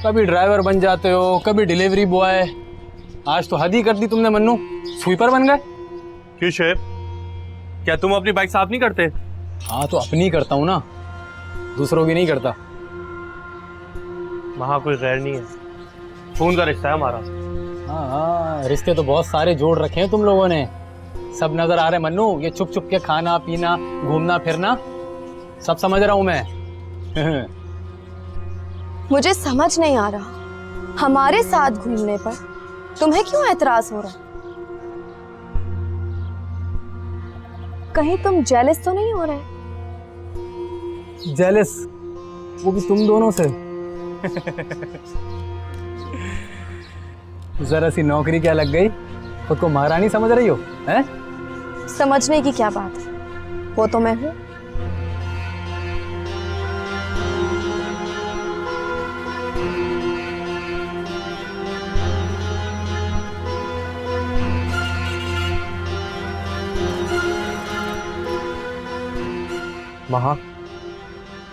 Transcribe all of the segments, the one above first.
कभी ड्राइवर बन जाते हो, कभी डिलीवरी बॉय। आज तो हद ही कर दी तुमने मन्नू, स्वीपर बन गए। क्यों शेर, क्या तुम अपनी बाइक साफ नहीं करते? हाँ तो अपनी करता हूँ ना, दूसरों की नहीं करता। वहां कोई गैर नहीं है, खून का रिश्ता है हमारा। हाँ हाँ, रिश्ते तो बहुत सारे जोड़ रखे हैं तुम लोगों ने, सब नजर आ रहे हैं मन्नू। ये छुप छुप के खाना पीना, घूमना फिरना, सब समझ रहा हूँ मैं। मुझे समझ नहीं आ रहा, हमारे साथ घूमने पर तुम्हें क्यों एतराज हो रहा? कहीं तुम जेलस तो नहीं हो रहे? जेलस? वो भी तुम दोनों से? जरा सी नौकरी क्या लग गई, खुद को महारानी समझ रही हो हैं? समझने की क्या बात है, वो तो मैं हूं। महा,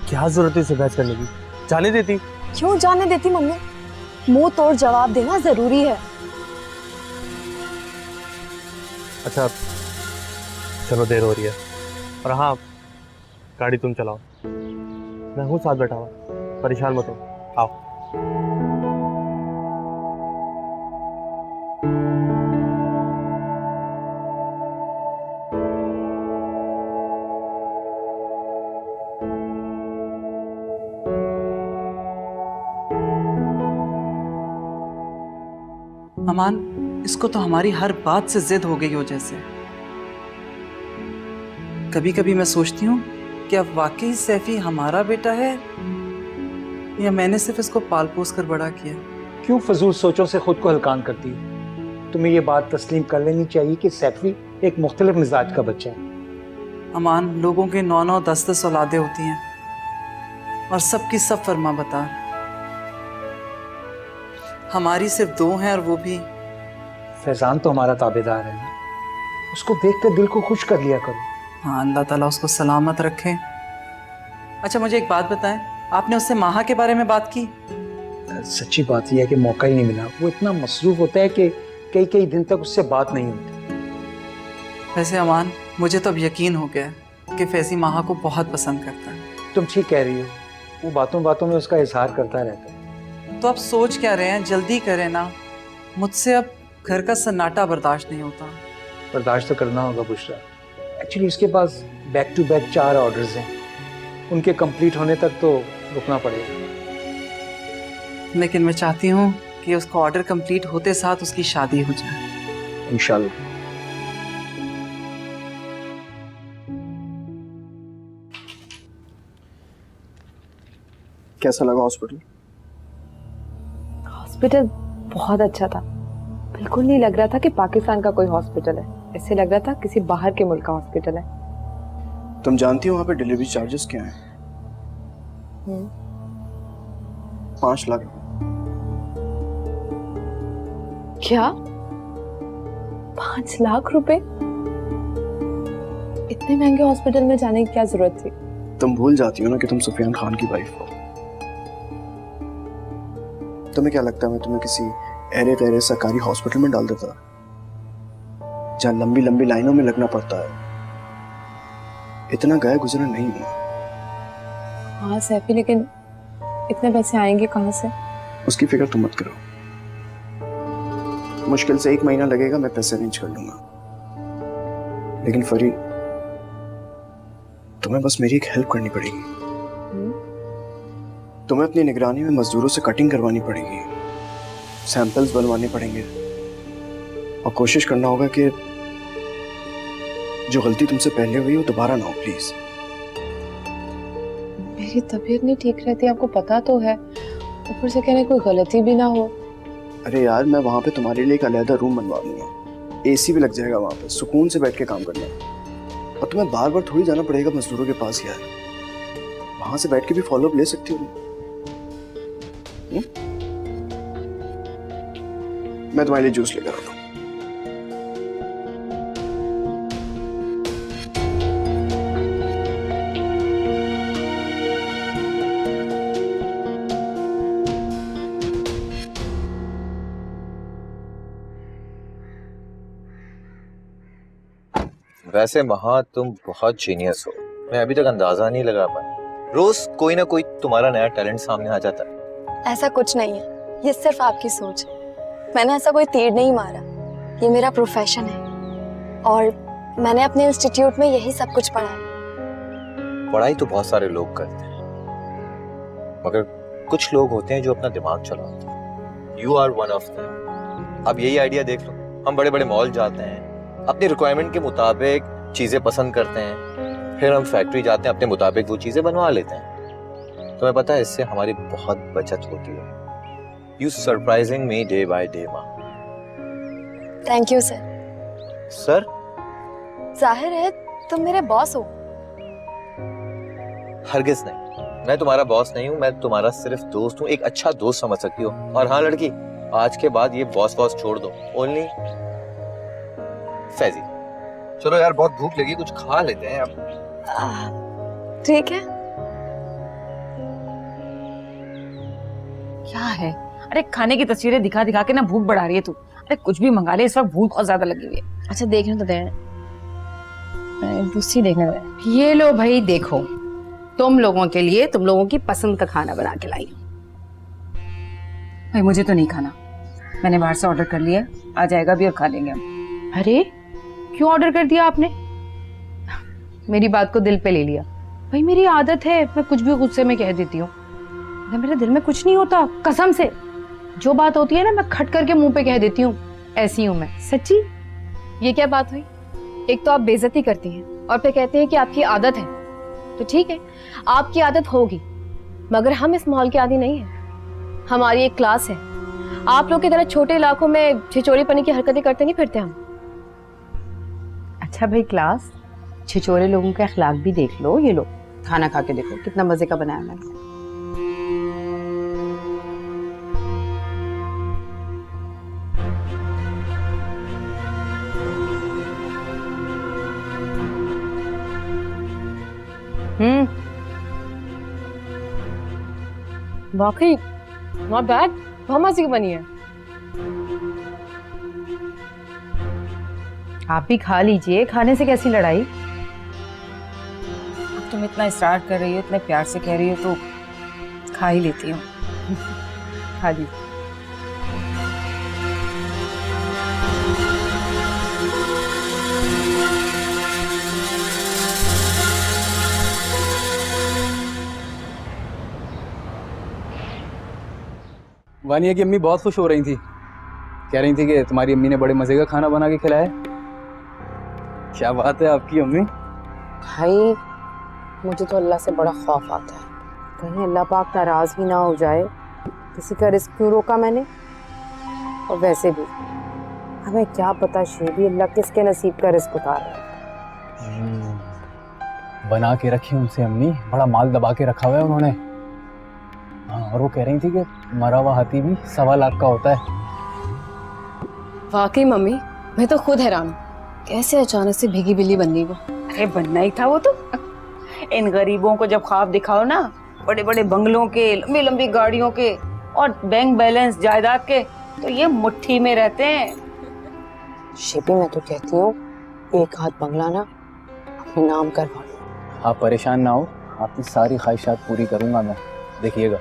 क्या जरूरत है इसे बहस करने की? जाने देती। क्यों जाने देती मम्मी, मुंह तोड़ जवाब देना जरूरी है। अच्छा चलो, देर हो रही है। और हाँ, गाड़ी तुम चलाओ, मैं हूँ साथ बैठा हुआ, परेशान मत हो। आओ। अमान, इसको तो हमारी हर बात से जिद हो गई हो जैसे। कभी कभी मैं सोचती हूँ कि अब वाकई सैफी हमारा बेटा है या मैंने सिर्फ इसको पाल पोस कर बड़ा किया। क्यों फजूल सोचों से खुद को हल्कान करती है? तुम्हें ये बात तस्लीम कर लेनी चाहिए कि सैफी एक मुख्तलिफ मिजाज का बच्चा है। अमान, लोगों के 9-9 10-10 औलादे होती हैं और सबकी सब फरमा बता। हमारी सिर्फ 2 हैं और वो भी। फैजान तो हमारा ताबेदार है ना, उसको देखकर दिल को खुश कर लिया करो। हाँ, अल्लाह ताला उसको सलामत रखे। अच्छा मुझे एक बात बताएं, आपने उससे माहा के बारे में बात की? सच्ची बात यह है कि मौका ही नहीं मिला, वो इतना मसरूफ होता है कि कई कई दिन तक उससे बात नहीं होती। वैसे अमान, मुझे तो अब यकीन हो गया कि फैजी माहा को बहुत पसंद करता है। तुम ठीक कह रही हो, वो बातों बातों में उसका इजहार करता रहता है। तो आप सोच क्या रहे हैं, जल्दी करें ना, मुझसे अब घर का सन्नाटा बर्दाश्त नहीं होता। बर्दाश्त तो करना होगा बुशरा। एक्चुअली इसके पास बैक टू बैक 4 ऑर्डर्स हैं, उनके कंप्लीट होने तक तो रुकना पड़ेगा। लेकिन मैं चाहती हूँ कि उसका ऑर्डर कंप्लीट होते साथ उसकी शादी हो जाए। इंशाल्लाह। कैसा लगा हॉस्पिटल? हॉस्पिटल बहुत अच्छा था, बिल्कुल नहीं लग रहा था कि पाकिस्तान का कोई हॉस्पिटल है, ऐसे लग रहा था किसी बाहर के मुल्क का हॉस्पिटल है। तुम जानती हो वहाँ पे डिलीवरी चार्जेस क्या हैं? 5 लाख। क्या 5 लाख रुपए? इतने महंगे हॉस्पिटल में जाने की क्या जरूरत थी? तुम भूल जाती हो ना कि तुम सुफियान खान की वाइफ हो। तुम्हें क्या लगता है मैं तुम्हें किसी ऐरे गैरे सरकारी हॉस्पिटल में डाल देता, जहाँ लंबी लंबी लाइनों में लगना पड़ता है? इतना गया गुजरा नहीं हूँ। हाँ सैफी, लेकिन इतने पैसे आएंगे कहाँ से? उसकी फिक्र तुम मत करो, मुश्किल से 1 महीना लगेगा, मैं पैसे अरेंज कर लूंगा। लेकिन फरी, तुम्हें बस मेरी एक हेल्प करनी पड़ेगी। तुम्हें अपनी निगरानी में मजदूरों से कटिंग करवानी पड़ेगी, सैंपल्स बनवाने पड़ेंगे, और कोशिश करना होगा कि जो गलती तुमसे पहले हुई वो दोबारा ना हो, प्लीज। मेरी तबीयत नहीं ठीक रहती, आपको पता तो है, ऊपर से कहने कोई गलती भी ना हो। अरे यार, मैं वहां पे तुम्हारे लिए एक अलग रूम बनवा दूंगा, एसी भी लग जाएगा वहां पे, सुकून से बैठ के काम करना। और तुम्हें बार बार थोड़ी जाना पड़ेगा मजदूरों के पास यार, वहां से बैठ के भी फॉलोअप ले सकती हो। मैं तुम्हारे लिए जूस लेकर आता हूँ। वैसे महा तुम बहुत जीनियस हो, मैं अभी तक अंदाजा नहीं लगा पाया। रोज कोई ना कोई तुम्हारा नया टैलेंट सामने आ जाता है। ऐसा कुछ नहीं है, ये सिर्फ आपकी सोच है। मैंने ऐसा कोई तीर नहीं मारा, ये मेरा प्रोफेशन है और मैंने अपने इंस्टीट्यूट में यही सब कुछ पढ़ा है। पढ़ाई तो बहुत सारे लोग करते हैं, मगर कुछ लोग होते हैं जो अपना दिमाग चलाते हैं। You are one of them. अब यही आइडिया देख लो, हम बड़े बड़े मॉल जाते हैं, अपनी रिक्वायरमेंट के मुताबिक चीजें पसंद करते हैं, फिर हम फैक्ट्री जाते हैं, अपने मुताबिक वो चीजें बनवा लेते हैं। तुम्हें पता है इससे हमारी बहुत बचत होती है। You surprising me day by day माँ। Thank you sir. सर? जाहिर है तुम मेरे बॉस हो। हरगिज नहीं, मैं तुम्हारा बॉस नहीं हूँ, मैं तुम्हारा सिर्फ दोस्त हूँ, एक अच्छा दोस्त समझ सकती हो। और हाँ लड़की, आज के बाद ये बॉस छोड़ दो, ओनली फैजी। चलो यार, बहुत भूख लगी, कुछ खा लेते हैं अब। ठीक है। क्या है? अरे खाने की तस्वीरें दिखा दिखा के ना भूख बढ़ा रही है तू। अरे कुछ भी मंगा ले, इस वक्त भूख बहुत ज्यादा लगी हुई है। अच्छा देखने तो दे, दूसरी देखने दे। ये लो भाई देखो, तुम लोगों के लिए तुम लोगों की पसंद का खाना बना के लाई हूं। भाई मुझे तो नहीं खाना, मैंने बाहर से ऑर्डर कर लिया, आ जाएगा भी और खा लेंगे हम। अरे क्यों ऑर्डर कर दिया आपने? मेरी बात को दिल पे ले लिया। भाई मेरी आदत है, मैं कुछ भी गुस्से में कह देती हूँ। मेरे दिल में कुछ नहीं होता, कसम से। जो बात होती है ना, मैं खट करके मुंह पे कह देती हूँ। ऐसी हूँ मैं, सच्ची। ये क्या बात हुई? एक तो आप बेइज्जती करती हैं और फिर कहते हैं कि आपकी आदत है। तो ठीक है, आपकी आदत होगी, मगर हम इस माहौल के आदी नहीं हैं। हमारी एक क्लास है। आप लोग की तरह छोटे इलाकों में छिचोरीपनी की हरकतें करते नहीं फिरते हम। अच्छा भाई क्लास, छिचोरे लोगों के अखलाक भी देख लो। ये लो खाना खा के देखो कितना मजे का बनाया मैंने। वाकई नॉट बैड, बहुत मजे की बनी है। आप भी खा लीजिए, खाने से कैसी लड़ाई? अब तुम इतना इसरार कर रही हो, इतने प्यार से कह रही हो, तो खा ही लेती हूँ। खा लीजिए। वानिया की अम्मी बहुत खुश हो रही थी, कह रही थी कि तुम्हारी अम्मी ने बड़े मजे का खाना बना के खिलाया। क्या बात है आपकी अम्मी। भाई मुझे तो अल्लाह से बड़ा खौफ आता है, कहीं अल्लाह पाक नाराज ही ना हो जाए। किसी का रिस्क क्यों रोका मैंने? और वैसे भी हमें क्या पता शेबी अल्लाह किसके नसीब का रिस्क उतार रहा है। बना के रखी उनसे अम्मी, बड़ा माल दबा के रखा हुआ है उन्होंने। हाँ, और वो कह रही थी कि मरा हुआ हाथी भी 1.25 लाख का होता है। वाकई मम्मी, मैं तो खुद हैरान हूँ, कैसे अचानक से भीगी बिल्ली बन गई वो। अरे बनना ही था वो तो। इन गरीबों को जब ख्वाब दिखाओ ना, बड़े बड़े बंगलों के, लंबी लंबी गाड़ियों के और बैंक बैलेंस जायदाद के, तो ये मुट्ठी में रहते हैं। शेबी मैं तो कहती हूँ एक हाथ बंगला ना अपने नाम करवा लो। आप परेशान ना हो, आपकी सारी ख्वाहिशात पूरी करूंगा मैं, देखिएगा।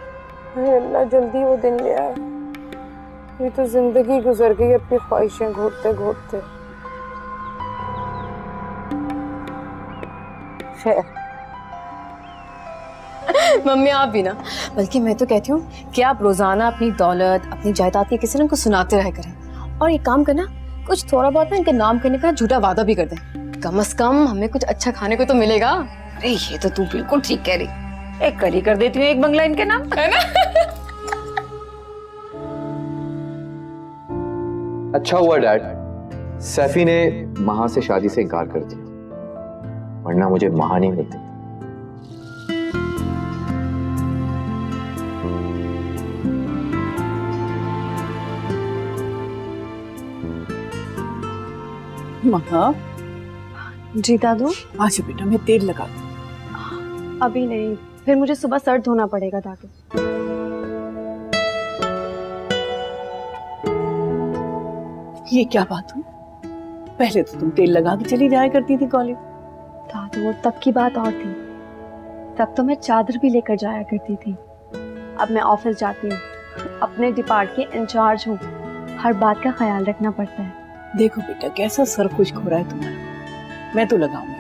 अल्लाह जल्दी वो दिन ले आए। ये तो जिंदगी गुजर गई अपनी ख्वाहिशें घोटते घोटते। मम्मी आप भी ना, बल्कि मैं तो कहती हूँ कि आप रोजाना अपनी दौलत, अपनी जायदाद की किसी ने को सुनाते रह करें। और एक काम करना, कुछ थोड़ा बहुत ना इनके नाम करने का झूठा वादा भी कर दें। कम से कम हमें कुछ अच्छा खाने को तो मिलेगा। अरे ये तो तू बिल्कुल ठीक कह रही। एक करी कर देती हूँ, एक बंगला इनके नाम, है ना? अच्छा हुआ डैड, सैफी ने महा से शादी से इनकार कर दिया, वरना मुझे महा नहीं मिलती। महा जी दादू। आज बेटा मैं तेल लगा दूं। अभी नहीं, फिर मुझे सुबह सर धोना पड़ेगा दादू। ये क्या बात हुई? पहले तो तुम तेल लगा के चली जाया करती थी कॉलेज। दादू वो तब की बात और थी, तब तो मैं चादर भी लेकर जाया करती थी। अब मैं ऑफिस जाती हूँ, अपने डिपार्ट की इंचार्ज हूँ, हर बात का ख्याल रखना पड़ता है। देखो बेटा कैसा सर खुश्क हो रहा है तुम्हारा, मैं तो लगाऊंगी।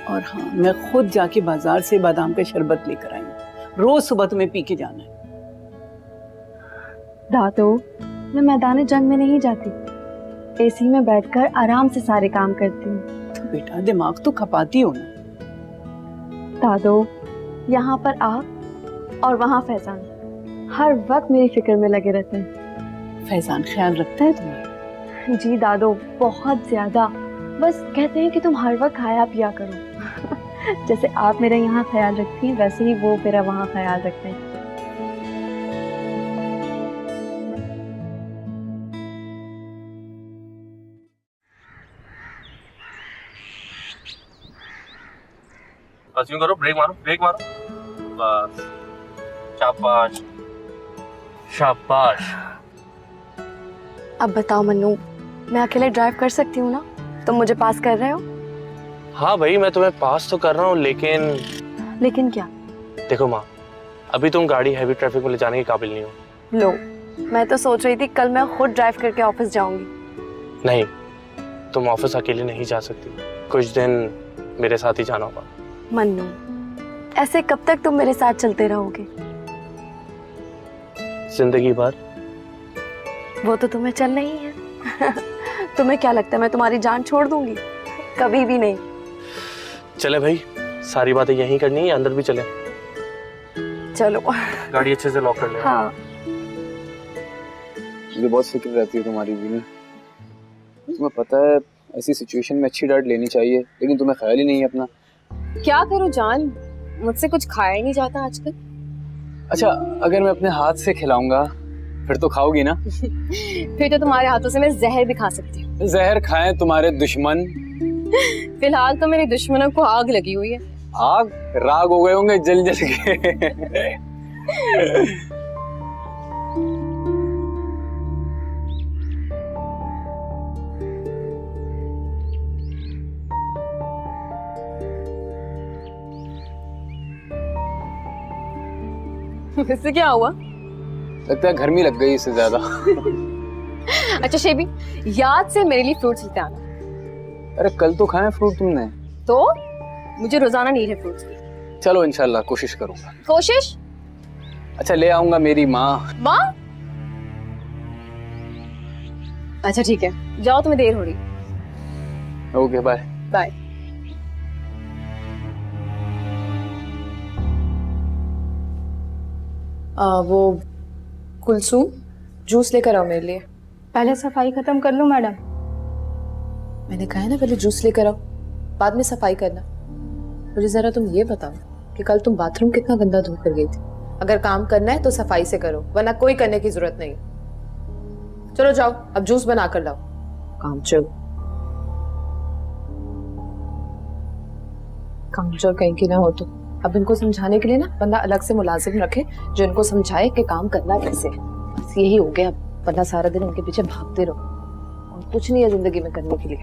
और हाँ, मैं खुद जाके बाजार से बादाम का शरबत लेकर आई हूँ, रोज सुबह तुम्हें पी के जाना है। दादू मैं मैदान जंग में नहीं जाती, एसी में बैठकर आराम से सारे काम करती हूँ। तो बेटा दिमाग तो खपाती हो ना। दादू यहाँ पर आप और वहाँ फैजान हर वक्त मेरी फिक्र में लगे रहते हैं। फैजान ख्याल रखता है तुम्हारा? जी दादू बहुत ज्यादा, बस कहते हैं कि तुम हर वक्त खाया पिया करो। जैसे आप मेरा यहाँ ख्याल रखती हैं वैसे ही वो मेरा वहाँ ख्याल रखते हैं। कंटिन्यू करो, ब्रेक मारो, ब्रेक मारो। बस, शाबाश शाबाश। अब बताओ मन्नू, मैं अकेले ड्राइव कर सकती हूँ ना? तुम मुझे पास कर रहे हो? हाँ भाई मैं तुम्हें पास तो कर रहा हूँ, लेकिन क्या? देखो माँ, अभी तुम गाड़ी हैवी ट्रैफिक में ले जाने के काबिल नहीं हो। लो, मैं तो सोच रही थी कल मैं खुद ड्राइव करके ऑफिस जाऊंगी। नहीं, तुम ऑफिस अकेले नहीं जा सकती, कुछ दिन मेरे साथ ही जाना होगा। मन्नू, ऐसे कब तक तुम मेरे साथ चलते रहोगे? जिंदगी भर। वो तो तुम्हें चलना ही है। तुम्हें क्या लगता है मैं तुम्हारी जान छोड़ दूंगी? कभी भी नहीं। चले भाई, सारी बातें यहीं करनी है, अंदर भी चले। चलो। गाड़ी अच्छे से लॉक कर ले। हाँ। मुझे बहुत फिक्र रहती है तुम्हारी भी नहीं। तुम्हें पता है ऐसी सिचुएशन में अच्छी डाइट लेनी चाहिए, लेकिन तुम्हें ख्याल ही नहीं है अपना। क्या करूं जान, मुझसे कुछ खाया ही नहीं जाता आजकल। अच्छा, अगर मैं अपने हाथ से खिलाऊंगा फिर तो खाओगी ना? फिर तो तुम्हारे हाथों से मैं जहर भी खा सकती हूँ। जहर खाएं तुम्हारे दुश्मन। फिलहाल तो मेरे दुश्मनों को आग लगी हुई है। आग? राग हो गए होंगे जल जल के। इससे क्या हुआ? लगता है गर्मी लग गई इससे ज्यादा। अच्छा शेबी, याद से मेरे लिए फ्रूट्स लेते आना। अरे कल तो खाए फ्रूट तुमने। तो मुझे रोजाना नीड है फ्रूट्स की। चलो इंशाल्लाह कोशिश करूंगा। कोशिश? अच्छा ले आऊंगा मेरी माँ। माँ? अच्छा ठीक है, जाओ तुम्हें देर हो रही। Okay bye. बाय। वो कुलसूम, जूस लेकर आओ मेरे लिए। पहले सफाई खत्म कर लो मैडम। मैंने कहा है ना पहले जूस लेकर आओ, बाद में सफाई करना। मुझे जरा तुम ये बताओ कि कल तुम बाथरूम कितना गंदा धो कर गई थी। अगर काम करना है तो सफाई से करो, वरना कोई करने की जरूरत नहीं। चलो जाओ, अब जूस बना कर लाओ। कामचोर कहीं की ना हो तो। अब इनको समझाने के लिए ना बंदा अलग से मुलाजिम रखे जो इनको समझाए कि काम करना कैसे। बस यही हो गया, वरना सारा दिन उनके पीछे भागते रहो और कुछ नहीं है जिंदगी में करने के लिए।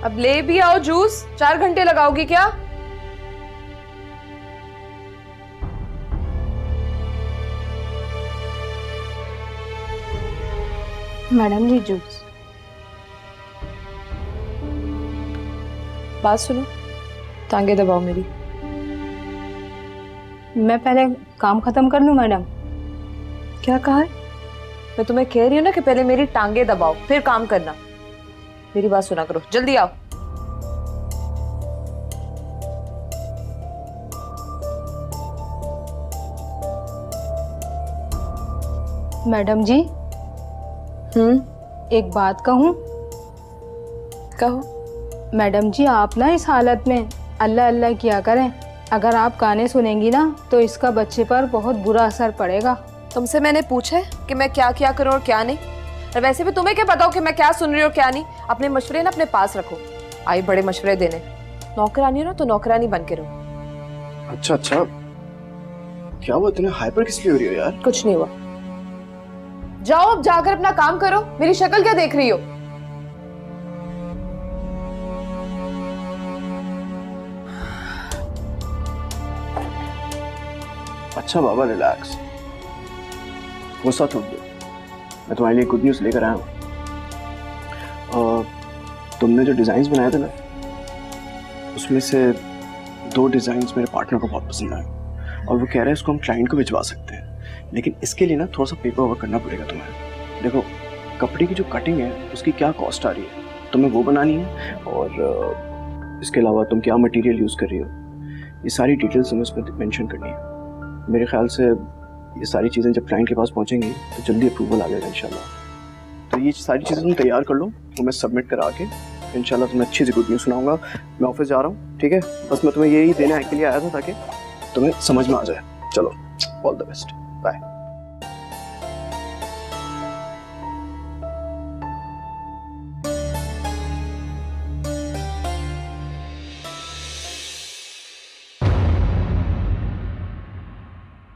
अब ले भी आओ जूस। 4 घंटे लगाओगी क्या? मैडम जी जूस। बात सुनो, टांगे दबाओ मेरी। मैं पहले काम खत्म कर लूं मैडम। क्या कहा है? मैं तुम्हें कह रही हूँ ना कि पहले मेरी टांगे दबाओ फिर काम करना। मेरी बात सुना करो, जल्दी आओ। मैडम जी एक बात कहूँ? कहो। मैडम जी आप ना इस हालत में अल्लाह अल्लाह किया करें। अगर आप गाने सुनेंगी ना तो इसका बच्चे पर बहुत बुरा असर पड़ेगा। तुमसे मैंने पूछा है कि मैं क्या क्या करूं और क्या नहीं? और वैसे भी तुम्हें क्या बताओ कि मैं क्या सुन रही हूँ और क्या नहीं? अपने मशवरे ना अपने पास रखो। आई बड़े मशवरे देने। नौकरानी हो ना तो नौकरानी बन के रहो। अच्छा अच्छा, क्या हुआ? इतने हाइपर किस लिए हो रही हो यार? कुछ नहीं हुआ। जाओ अब जाकर अपना काम करो, मेरी शक्ल क्या देख रही हो? अच्छा बाबा रिलैक्स, गुस्सा छोड़ दो। मैं तुम्हारे लिए गुड न्यूज़ लेकर आया हूँ। तुमने जो डिज़ाइंस बनाए थे ना, उसमें से 2 डिज़ाइंस मेरे पार्टनर को बहुत पसंद आए और वो कह रहे हैं इसको हम क्लाइंट को भिजवा सकते हैं, लेकिन इसके लिए ना थोड़ा सा पेपर वर्क करना पड़ेगा तुम्हें। देखो, कपड़े की जो कटिंग है उसकी क्या कॉस्ट आ रही है, तुम्हें वो बनानी है, और इसके अलावा तुम क्या मटेरियल यूज़ कर रही हो, ये सारी डिटेल्स तुम्हें उसमें मेंशन करनी है। मेरे ख्याल से ये सारी चीज़ें जब क्लाइंट के पास पहुँचेंगी तो जल्दी अप्रूवल आ जाएगा इंशाल्लाह। तो ये सारी चीज़ें तुम तैयार कर लो, तो मैं सबमिट करा के इंशाल्लाह तुम्हें अच्छी सी गुड न्यूज़ सुनाऊंगा। मैं ऑफिस जा रहा हूँ, ठीक है? बस मैं तुम्हें यही देने के लिए आया था ताकि तुम्हें समझ में आ जाए। चलो, ऑल द बेस्ट।